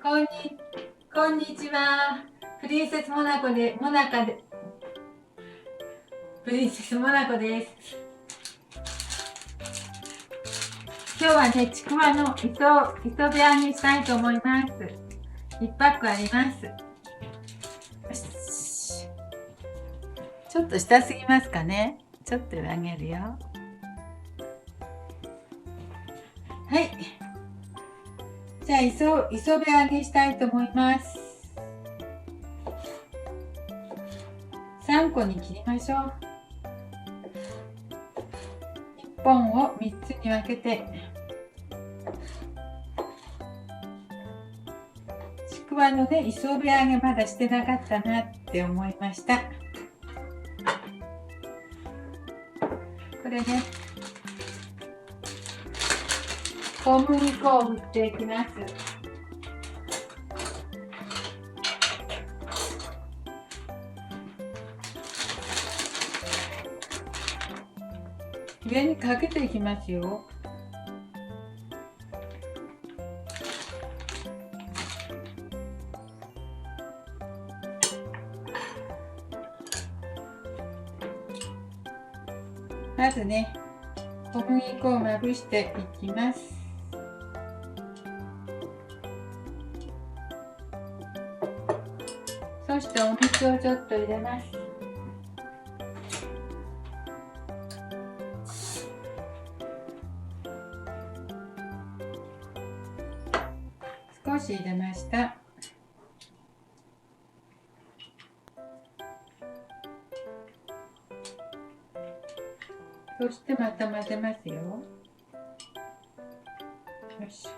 こんにちは。プリンセスモナコで、プリンセスモナコです。今日はね、ちくわの磯辺揚げしたいと思います。1パックあります。ちょっと下すぎますかね。ちょっと揚げるよ。はい。じゃあ磯辺揚げしたいと思います。3個に切りましょう。1本を3つに分けて、ちくわのね、磯辺揚げまだしてなかったなって思いました。これね、小麦粉を振っていきます。上にかけていきますよ。まずね、小麦粉をまぶしていきます。そしてお水をちょっと入れます。少し入れました。そしてまた混ぜますよ。よし。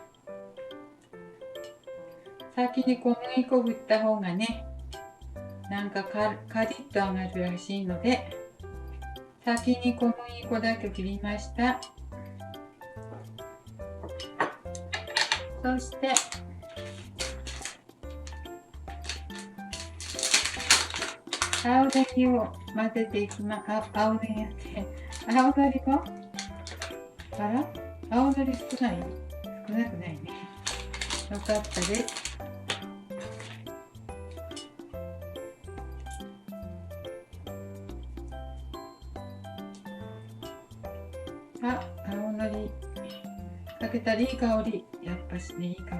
先に小麦粉振った方がね、なんかカリッと揚がるらしいので、先に小麦粉だけ振りました。そして青のりを混ぜていきます。青のりやって、青のりもあら、青のり少なくないね。よかったです。青のりかけたらいい香り。やっぱしね、いい香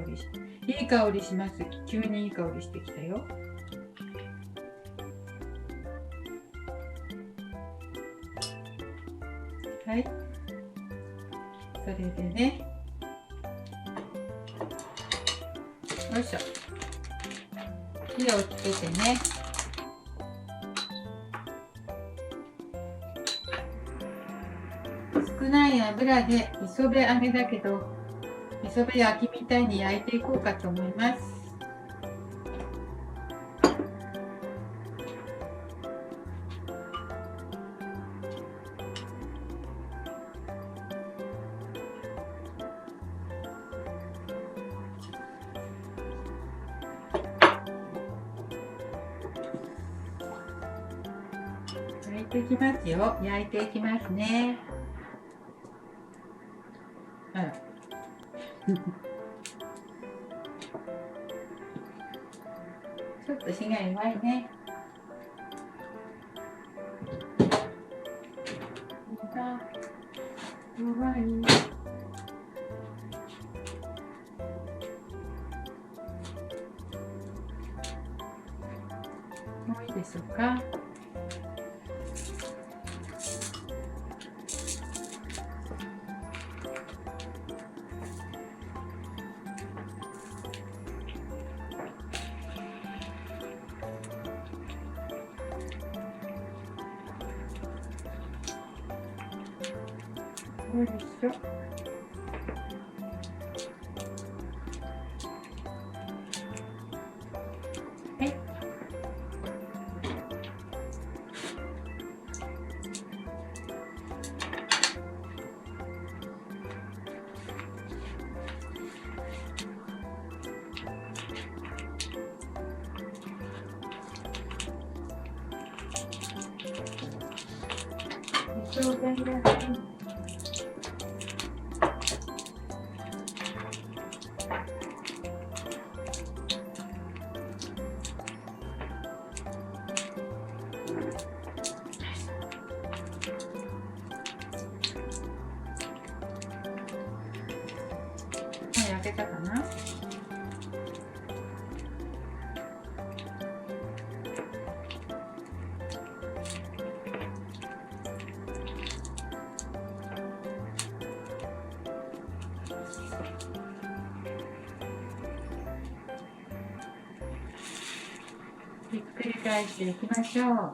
りします。急にいい香りしてきたよ。はい。それでね、よいしょ。火をつけてね。少ない油で磯辺揚げだけど、磯辺焼きみたいに焼いていこうかと思います。焼いていきますよ。焼いていきますね。あらちょっと火が弱いね。弱い。もういいでしょうか。よいしょ。はい。そうだよ。けたかな。ひっくり返していきましょう。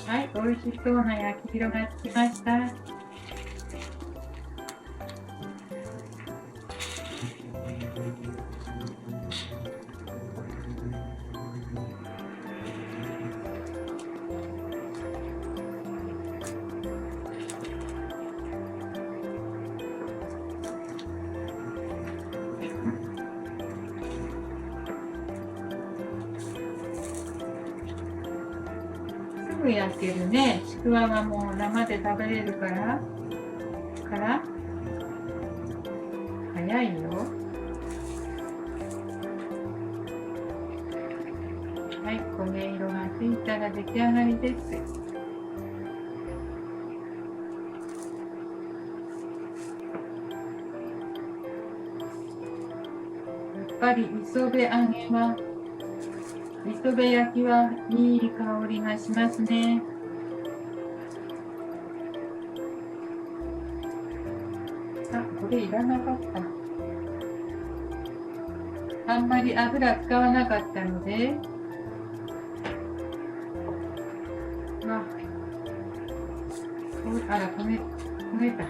はい、美味しそうな焼き色がつきました。すぐ焼けるね。ちくわはもう生で食べれるから早いよ。はい、焦げ色がついたら出来上がりです。やっぱり磯辺揚げは磯辺焼きはいい香りがしますね。あ、これいらなかった。あんまり油使わなかったので、あら、焦げた。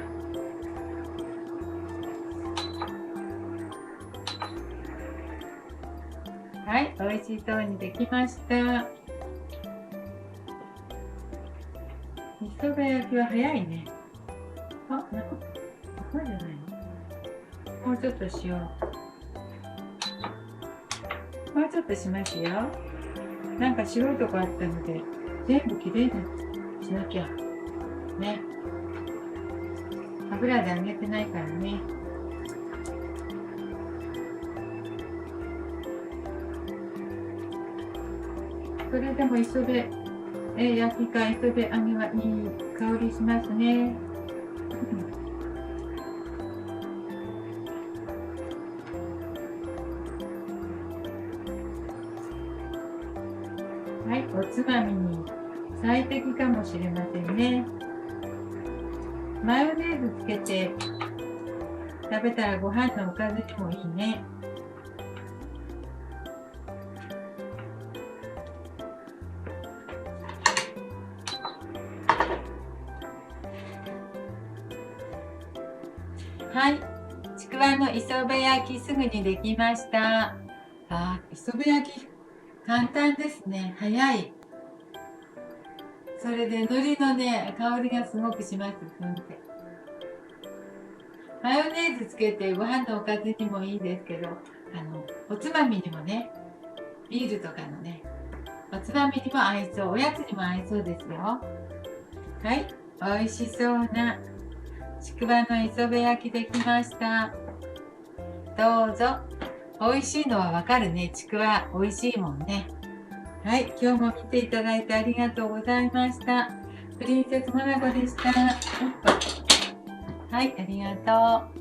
はい、美味しそうにできました。磯辺焼きは早いね。あ、生じゃないの？もうちょっとしよう。もうちょっとしますよ。なんか白いとこあったので、全部きれいにしなきゃ。ね。油で揚げてないからね。それでも磯辺焼きか磯辺揚げはいい香りしますね。はい、おつまみに最適かもしれませんね。マヨネーズつけて食べたらご飯のおかずにもいいね。はい、ちくわの磯辺焼きすぐにできました。磯辺焼き簡単ですね。早い。それで海苔のね、香りがすごくします。マヨネーズつけてご飯のおかずにもいいですけど、おつまみにもね、ビールとかのね、おつまみにも合いそう、おやつにも合いそうですよ。はい、美味しそうなちくわの磯辺焼きできました。どうぞ。美味しいのはわかるね。ちくわ美味しいもんね。はい、今日も見ていただいてありがとうございました。プリンセスモナコでした。はい、ありがとう。